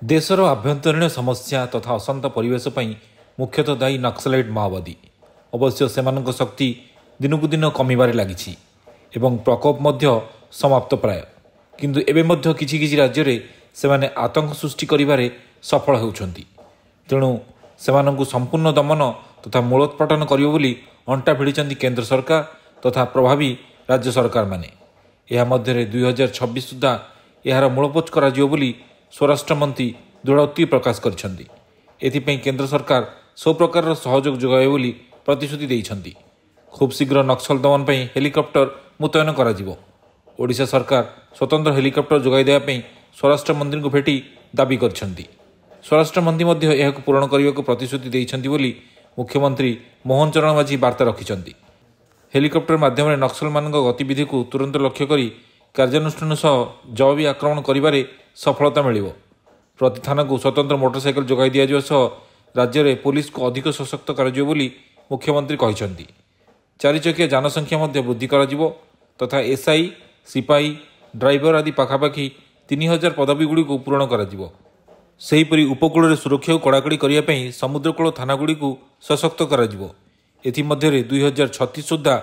देशर आभ्यंतरीण समस्या तथा अशांत परिवेश पई मुख्यतः दायी नक्सलाइट माओवादी। अवश्य सेमानक शक्ति दिनकू दिन कमिबारे लागिछि एवं प्रकोप मध्य समाप्त प्राय, किंतु एबे मध्य किछि किछि राज्य रे सेमाने आतंक सृष्टि करिबारे सफल हेउछन्ति। तेणु सेमानकु संपूर्ण दमन तथा मूलोत्पाटन करियो बोली अंटा भिड़िचंती केंद्र सरकार तथा प्रभावी राज्य सरकार माने। यह मध्य 2026 सुधा यार मूलपोच करा जियो बोली स्वराष्ट्र मंत्री दृढ़ोक्ति प्रकाश करिसेंति। एथिपई केंद्र सरकार सब प्रकार सहयोग जोगाइबे बोली प्रतिश्रुति देइछन्ति। खूब शीघ्र नक्सल दमन पई हेलिकॉप्टर मुतयन करा जिवो। ओडिशा सरकार स्वतंत्र हेलिकॉप्टर जोगाई देबा पई स्वराष्ट्र मंत्री को भेटी दाबी करिसेंति। स्वराष्ट्र मंत्री मध्य एहाकु पूरण करिबाकु प्रतिश्रुति देइछन्ति बोली मुख्यमंत्री मोहन चरण माझी वार्ता रखिछन्ति। हेलिकॉप्टर माध्यम नक्सल मान गतिविधि को तुरंत लक्ष्य करी कार्यानुष्ठान सह जवाबी आक्रमण करिबारे सफलता मिलिबो। प्रति थाना को स्वतंत्र मोटरसाइकेल जोगाई दिया सह राज्य में पुलिस को अधिक सशक्त कराजियो बोली मुख्यमंत्री कहिसेंति। चारि चकिया जनसंख्या मध्य वृद्धि कराजिवो तथा एसआई, सिपाही, ड्राइवर आदि पाखापाखि 3000 पदवीगुड़ी को पूरण कराजिवो। सेहीपरि उपकूल सुरक्षा को कड़ाकड़ी करिया पई समुद्रकूल थानागुड़ी को सशक्त कराजिवो। एथिमध्यरे 2036 सुधा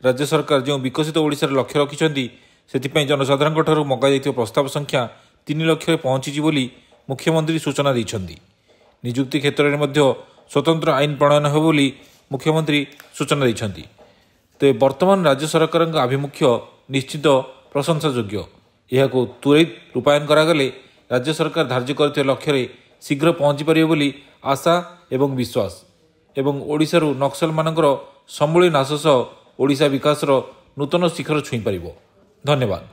राज्य सरकार जो विकसित ओडिशार लक्ष्य रखिछन्ति सेथिपई जनसाधारण ठारू मगा जाइथिबा प्रस्ताव संख्या 3 लाख पहुंची बोली मुख्यमंत्री सूचना दैछन्ति। नियुक्ति क्षेत्र में मध्य स्वतंत्र आईन प्रणयन हो बोली मुख्यमंत्री सूचना दैछन्ति। तेज वर्तमान राज्य सरकार आभिमुख्य निश्चित प्रशंसायोग्य। यह त्वरित रूपायन करागले राज्य सरकार धार्य कर लक्ष्य शीघ्र पहुंची पारे बोली आशा एवं विश्वास एवं ओडिशारू नक्सल मानकर समूली नाश सह ओडिशा विकासर नूतन शिखर छुई पारिबो। धन्यवाद।